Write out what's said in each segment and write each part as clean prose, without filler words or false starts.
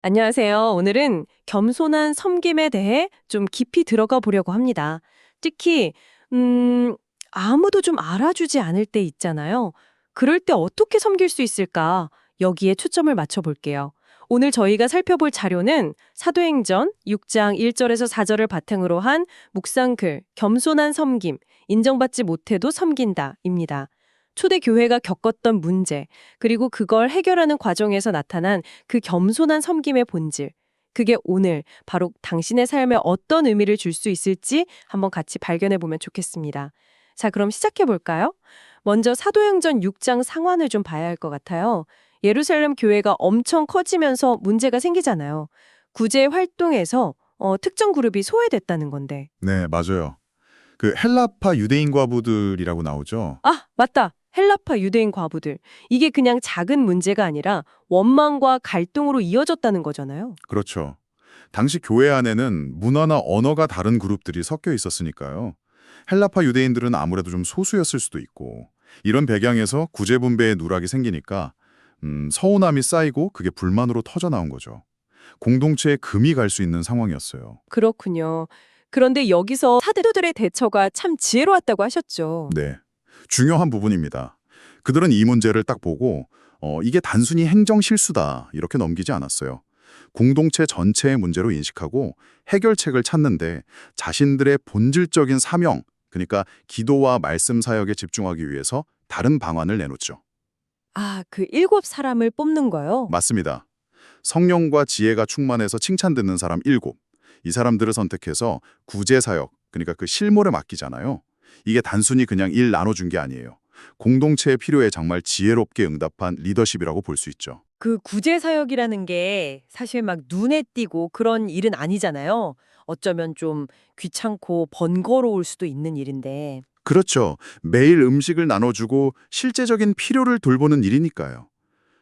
안녕하세요. 오늘은 겸손한 섬김에 대해 좀 깊이 들어가 보려고 합니다. 특히, 아무도 좀 알아주지 않을 때 있잖아요. 그럴 때 어떻게 섬길 수 있을까? 여기에 초점을 맞춰 볼게요. 오늘 저희가 살펴볼 자료는 사도행전 6장 1절에서 4절을 바탕으로 한 묵상글, 겸손한 섬김, 인정받지 못해도 섬긴다입니다. 초대 교회가 겪었던 문제, 그리고 그걸 해결하는 과정에서 나타난 그 겸손한 섬김의 본질. 그게 오늘 바로 당신의 삶에 어떤 의미를 줄 수 있을지 한번 같이 발견해 보면 좋겠습니다. 자, 그럼 시작해 볼까요? 먼저 사도행전 6장 상황을 좀 봐야 할 것 같아요. 예루살렘 교회가 엄청 커지면서 문제가 생기잖아요. 구제 활동에서 특정 그룹이 소외됐다는 건데. 네, 맞아요. 그 헬라파 유대인 과부들이라고 나오죠. 아, 맞다. 헬라파 유대인 과부들. 이게 그냥 작은 문제가 아니라 원망과 갈등으로 이어졌다는 거잖아요. 그렇죠. 당시 교회 안에는 문화나 언어가 다른 그룹들이 섞여 있었으니까요. 헬라파 유대인들은 아무래도 좀 소수였을 수도 있고, 이런 배경에서 구제분배의 누락이 생기니까 서운함이 쌓이고 그게 불만으로 터져 나온 거죠. 공동체에 금이 갈 수 있는 상황이었어요. 그렇군요. 그런데 여기서 사도들의 대처가 참 지혜로웠다고 하셨죠. 네, 중요한 부분입니다. 그들은 이 문제를 딱 보고 이게 단순히 행정 실수다 이렇게 넘기지 않았어요. 공동체 전체의 문제로 인식하고 해결책을 찾는데 자신들의 본질적인 사명, 그러니까 기도와 말씀 사역에 집중하기 위해서 다른 방안을 내놓죠. 아, 그 일곱 사람을 뽑는 거요? 맞습니다. 성령과 지혜가 충만해서 칭찬듣는 사람 7. 이 사람들을 선택해서 구제 사역, 그러니까 그 실물에 맡기잖아요. 이게 단순히 그냥 일 나눠준 게 아니에요. 공동체의 필요에 정말 지혜롭게 응답한 리더십이라고 볼 수 있죠. 그 구제 사역이라는 게 사실 막 눈에 띄고 그런 일은 아니잖아요. 어쩌면 좀 귀찮고 번거로울 수도 있는 일인데. 그렇죠. 매일 음식을 나눠주고 실제적인 필요를 돌보는 일이니까요.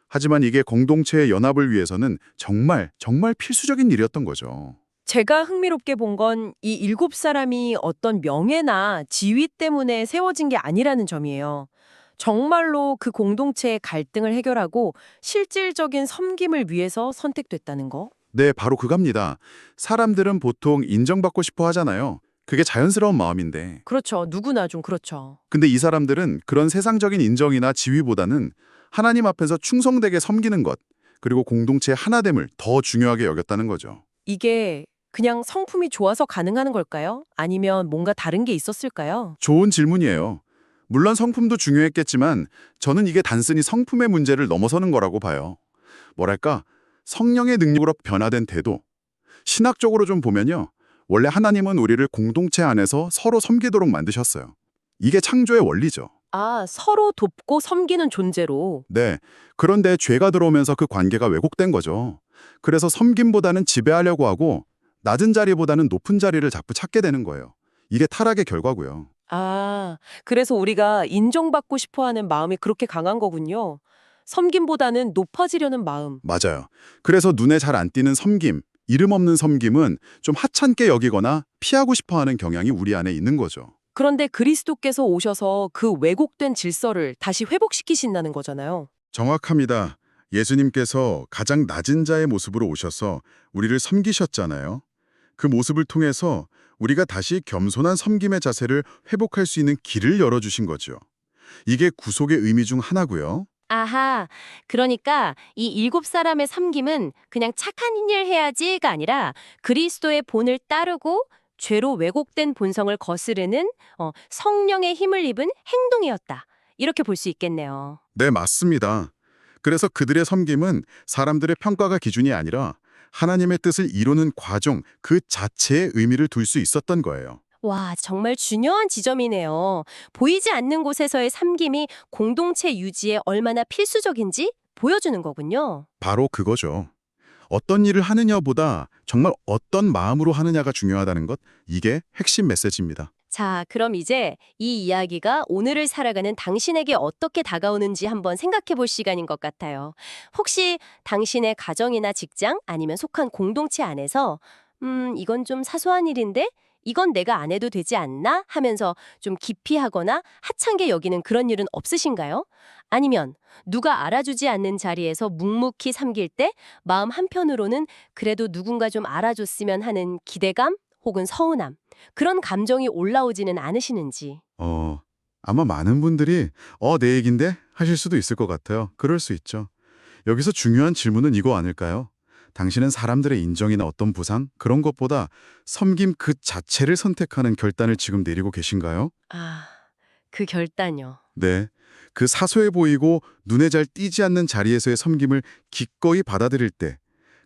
하지만 이게 공동체의 연합을 위해서는 정말 필수적인 일이었던 거죠. 제가 흥미롭게 본 건 이 일곱 사람이 어떤 명예나 지위 때문에 세워진 게 아니라는 점이에요. 정말로 그 공동체의 갈등을 해결하고 실질적인 섬김을 위해서 선택됐다는 거. 네, 바로 그겁니다. 사람들은 보통 인정받고 싶어 하잖아요. 그게 자연스러운 마음인데. 그렇죠. 누구나 좀 그렇죠. 근데 이 사람들은 그런 세상적인 인정이나 지위보다는 하나님 앞에서 충성되게 섬기는 것, 그리고 공동체의 하나됨을 더 중요하게 여겼다는 거죠. 이게 그냥 성품이 좋아서 가능한 걸까요? 아니면 뭔가 다른 게 있었을까요? 좋은 질문이에요. 물론 성품도 중요했겠지만 저는 이게 단순히 성품의 문제를 넘어서는 거라고 봐요. 뭐랄까, 성령의 능력으로 변화된 태도. 신학적으로 좀 보면요. 원래 하나님은 우리를 공동체 안에서 서로 섬기도록 만드셨어요. 이게 창조의 원리죠. 아, 서로 돕고 섬기는 존재로. 네. 그런데 죄가 들어오면서 그 관계가 왜곡된 거죠. 그래서 섬김보다는 지배하려고 하고 낮은 자리보다는 높은 자리를 자꾸 찾게 되는 거예요. 이게 타락의 결과고요. 아, 그래서 우리가 인정받고 싶어 하는 마음이 그렇게 강한 거군요. 섬김보다는 높아지려는 마음. 맞아요. 그래서 눈에 잘 안 띄는 섬김, 이름 없는 섬김은 좀 하찮게 여기거나 피하고 싶어 하는 경향이 우리 안에 있는 거죠. 그런데 그리스도께서 오셔서 그 왜곡된 질서를 다시 회복시키신다는 거잖아요. 정확합니다. 예수님께서 가장 낮은 자의 모습으로 오셔서 우리를 섬기셨잖아요. 그 모습을 통해서 우리가 다시 겸손한 섬김의 자세를 회복할 수 있는 길을 열어주신 거죠. 이게 구속의 의미 중 하나고요. 아하, 그러니까 이 일곱 사람의 섬김은 그냥 착한 일 해야지가 아니라 그리스도의 본을 따르고 죄로 왜곡된 본성을 거스르는 성령의 힘을 입은 행동이었다. 이렇게 볼 수 있겠네요. 네, 맞습니다. 그래서 그들의 섬김은 사람들의 평가가 기준이 아니라 하나님의 뜻을 이루는 과정 그 자체에 의미를 둘 수 있었던 거예요. 와, 정말 중요한 지점이네요. 보이지 않는 곳에서의 섬김이 공동체 유지에 얼마나 필수적인지 보여주는 거군요. 바로 그거죠. 어떤 일을 하느냐보다 정말 어떤 마음으로 하느냐가 중요하다는 것, 이게 핵심 메시지입니다. 자, 그럼 이제 이 이야기가 오늘을 살아가는 당신에게 어떻게 다가오는지 한번 생각해 볼 시간인 것 같아요. 혹시 당신의 가정이나 직장 아니면 속한 공동체 안에서 이건 좀 사소한 일인데 이건 내가 안 해도 되지 않나 하면서 좀 기피하거나 하찮게 여기는 그런 일은 없으신가요? 아니면 누가 알아주지 않는 자리에서 묵묵히 섬길 때 마음 한편으로는 그래도 누군가 좀 알아줬으면 하는 기대감 혹은 서운함, 그런 감정이 올라오지는 않으시는지. 아마 많은 분들이 내 얘긴데 하실 수도 있을 것 같아요. 그럴 수 있죠. 여기서 중요한 질문은 이거 아닐까요? 당신은 사람들의 인정이나 어떤 보상, 그런 것보다 섬김 그 자체를 선택하는 결단을 지금 내리고 계신가요? 아, 그 결단요. 네. 그 사소해 보이고 눈에 잘 띄지 않는 자리에서의 섬김을 기꺼이 받아들일 때,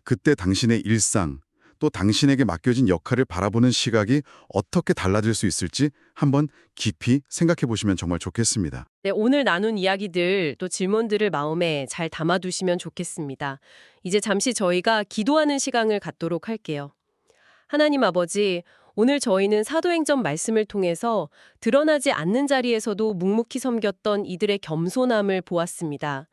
그때 당신의 일상, 또 당신에게 맡겨진 역할을 바라보는 시각이 어떻게 달라질 수 있을지 한번 깊이 생각해 보시면 정말 좋겠습니다. 네, 오늘 나눈 이야기들 또 질문들을 마음에 잘 담아두시면 좋겠습니다. 이제 잠시 저희가 기도하는 시간을 갖도록 할게요. 하나님 아버지, 오늘 저희는 사도행전 말씀을 통해서 드러나지 않는 자리에서도 묵묵히 섬겼던 이들의 겸손함을 보았습니다.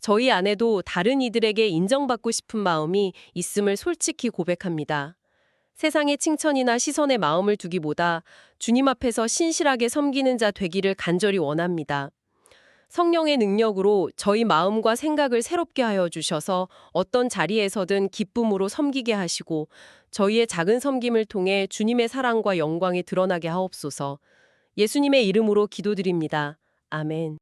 저희 안에도 다른 이들에게 인정받고 싶은 마음이 있음을 솔직히 고백합니다. 세상의 칭찬이나 시선에 마음을 두기보다 주님 앞에서 신실하게 섬기는 자 되기를 간절히 원합니다. 성령의 능력으로 저희 마음과 생각을 새롭게 하여 주셔서 어떤 자리에서든 기쁨으로 섬기게 하시고 저희의 작은 섬김을 통해 주님의 사랑과 영광이 드러나게 하옵소서. 예수님의 이름으로 기도드립니다. 아멘.